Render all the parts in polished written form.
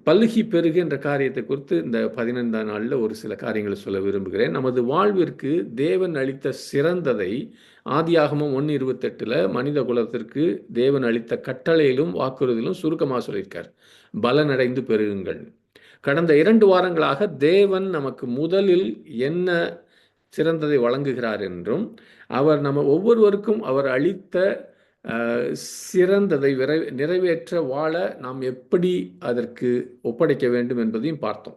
பல்கி பெருகு என்ற காரியத்தை குறித்து இந்த 15ஆம் நாளில் ஒரு சில காரியங்களை சொல்ல விரும்புகிறேன். நமது வாழ்விற்கு தேவன் அளித்த சிறந்ததை ஆதியாகமம் 1:28 மனித குலத்திற்கு தேவன் அளித்த கட்டளையிலும் வாக்குறுதியிலும் சுருக்கமாக சொல்லியிருக்கார். பலனடைந்து பெருகுங்கள். கடந்த 2 வாரங்களாக தேவன் நமக்கு முதலில் என்ன சிறந்ததை வழங்குகிறார் என்றும், அவர் நம்ம ஒவ்வொருவருக்கும் அவர் அளித்த சிறந்ததை நிறைவேற்ற வாழ நாம் எப்படி அதற்கு ஒப்படைக்க வேண்டும் என்பதையும் பார்த்தோம்.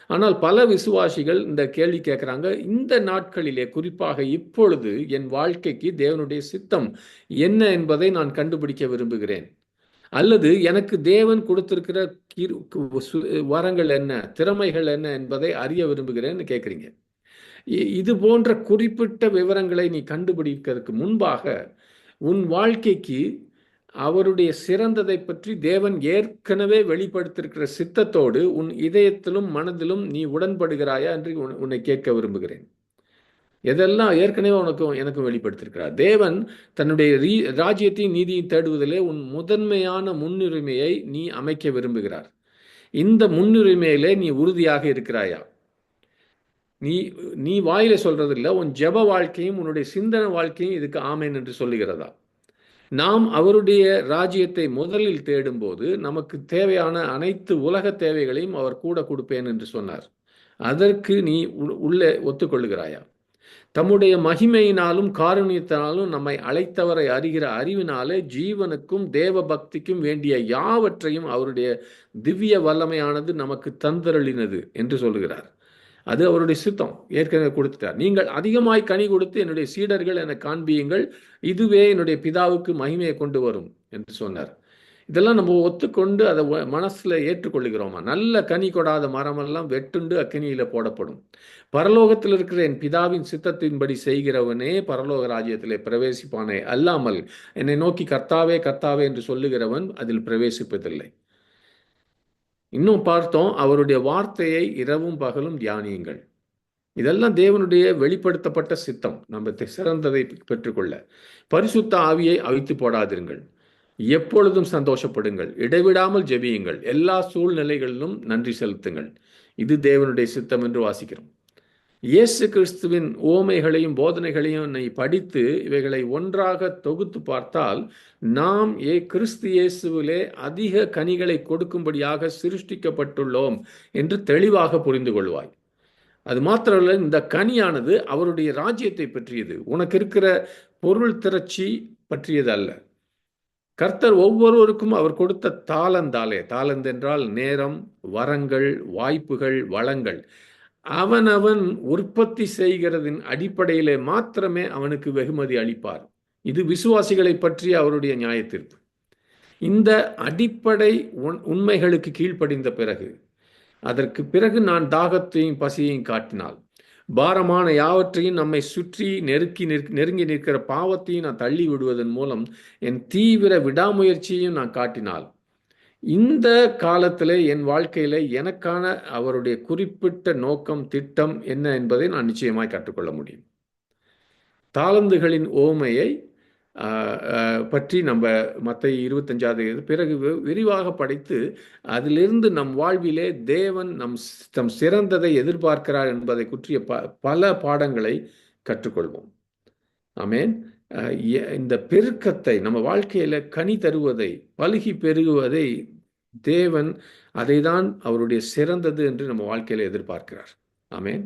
ஆனால் பல விசுவாசிகள் இந்த கேள்வி கேட்குறாங்க, இந்த நாட்களிலே குறிப்பாக இப்பொழுது என் வாழ்க்கைக்கு தேவனுடைய சித்தம் என்ன என்பதை நான் கண்டுபிடிக்க விரும்புகிறேன், அல்லது எனக்கு தேவன் கொடுத்திருக்கிற வரங்கள் என்ன, திறமைகள் என்ன என்பதை அறிய விரும்புகிறேன்னு கேட்குறீங்க. இது போன்ற குறிப்பிட்ட விவரங்களை நீ கண்டுபிடிக்கிறதுக்கு முன்பாக உன் வாழ்க்கைக்கு அவருடைய சிறந்ததை பற்றி தேவன் ஏற்கனவே வெளிப்படுத்தியிருக்கிற சித்தத்தோடு உன் இதயத்திலும் மனதிலும் நீ உடன்படுகிறாயா என்று உன்னை கேட்க விரும்புகிறேன். எதெல்லாம் ஏற்கனவே எனக்கும் வெளிப்படுத்தியிருக்கிறார். தேவன் தன்னுடைய ராஜ்யத்தையும் நீதியை தேடுவதிலே உன் முதன்மையான முன்னுரிமையை நீ அமைக்க விரும்புகிறார். இந்த முன்னுரிமையிலே நீ உறுதியாக இருக்கிறாயா? நீ வாயில சொல்றதில்லை, உன் ஜெப வாழ்க்கையும் உன்னுடைய சிந்தனை வாழ்க்கையும் இதுக்கு ஆமேன் என்று சொல்லுகிறதா? நாம் அவருடைய ராஜ்யத்தை முதலில் தேடும்போது நமக்கு தேவையான அனைத்து உலக தேவைகளையும் அவர் கூட கொடுப்பேன் என்று சொன்னார். அதற்கு நீ உள்ளே ஒத்துக்கொள்ளுகிறாயா? தம்முடைய மகிமையினாலும் காருண்யத்தினாலும் நம்மை அழைத்தவரை அறிகிற அறிவினாலே ஜீவனுக்கும் தேவ பக்திக்கும் வேண்டிய யாவற்றையும் அவருடைய திவ்ய வல்லமையானது நமக்கு தந்தருளினது என்று சொல்லுகிறார். அது அவருடைய சித்தம், ஏற்கனவே கொடுத்துட்டார். நீங்கள் அதிகமாய் கனி கொடுத்து என்னுடைய சீடர்கள் என காண்பியுங்கள், இதுவே என்னுடைய பிதாவுக்கு மகிமையை கொண்டு வரும் என்று சொன்னார். இதெல்லாம் நம்ம ஒத்துக்கொண்டு அதை மனசுல ஏற்றுக்கொள்ளுகிறோமா? நல்ல கனி கொடாத மரமெல்லாம் வெட்டுண்டு அக்கினியில போடப்படும். பரலோகத்தில் இருக்கிற என் பிதாவின் சித்தத்தின்படி செய்கிறவனே பரலோக ராஜ்யத்திலே பிரவேசிப்பானே அல்லாமல் என்னை நோக்கி கர்த்தாவே கர்த்தாவே என்று சொல்லுகிறவன் அதில் பிரவேசிப்பதில்லை. இன்னும் பார்த்தோம், அவருடைய வார்த்தையை இரவும் பகலும் தியானியுங்கள். இதெல்லாம் தேவனுடைய வெளிப்படுத்தப்பட்ட சித்தம். நம்ம சிறந்ததை பெற்றுக்கொள்ள பரிசுத்த ஆவியை அவித்து போடாதிருங்கள், எப்பொழுதும் சந்தோஷப்படுங்கள், இடைவிடாமல் ஜெபியுங்கள், எல்லா சூழ்நிலைகளிலும் நன்றி செலுத்துங்கள். இது தேவனுடைய சித்தம் என்று வாசிக்கிறோம். இயேசு கிறிஸ்துவின் ஓமைகளையும் போதனைகளையும் நீ படித்து இவைகளை ஒன்றாக தொகுத்து பார்த்தால் நாம் கிறிஸ்து இயேசுவிலே அதிக கனிகளை கொடுக்கும்படியாக சிருஷ்டிக்கப்பட்டுள்ளோம் என்று தெளிவாக புரிந்து கொள்வாய். அது மாத்திரமல்ல, இந்த கனியானது அவருடைய ராஜ்யத்தை பற்றியது, உனக்கு இருக்கிற பொருள் திரட்சி பற்றியது அல்ல. கர்த்தர் ஒவ்வொருவருக்கும் அவர் கொடுத்த தாளந்து என்றால் நேரம், வரங்கள், வாய்ப்புகள், வளங்கள், அவனவன் உற்பத்தி செய்கிறதின் அடிப்படையிலே மாத்திரமே அவனுக்கு வெகுமதி அளிப்பார். இது விசுவாசிகளை பற்றிய அவருடைய நியாயத்தீர்ப்பு. இந்த அடிப்படை உண்மைகளுக்கு கீழ்ப்படிந்த பிறகு, அதற்கு பிறகு நான் தாகத்தையும் பசியையும் காட்டினால், பாரமான யாவற்றையும் நம்மை சுற்றி நெருங்கி நிற்கிற பாவத்தையும் நான் தள்ளி விடுவதன் மூலம் என் தீவிர விடாமுயற்சியையும் நான் காட்டினால், இந்த காலத்தில் என் வாழ்க்கையில் எனக்கான அவருடைய குறிப்பிட்ட நோக்கம், திட்டம் என்ன என்பதை நான் நிச்சயமாய் கற்றுக்கொள்ள முடியும். தாளந்துகளின் ஓமையை பற்றி நம்ம மத்தேயு 25 பிறகு விரிவாக படித்து அதிலிருந்து நம் வாழ்விலே தேவன் தம் சிறந்ததை எதிர்பார்க்கிறார் என்பதை குறிய பல பாடங்களை கற்றுக்கொள்வோம். ஆமேன். இந்த பெருக்கத்தை நம்ம வாழ்க்கையில கனி தருவதை, பலுகி பெருகுவதை தேவன் அதை தான் அவருடைய சிறந்தது என்று நம்ம வாழ்க்கையில எதிர்பார்க்கிறார். ஆமேன்.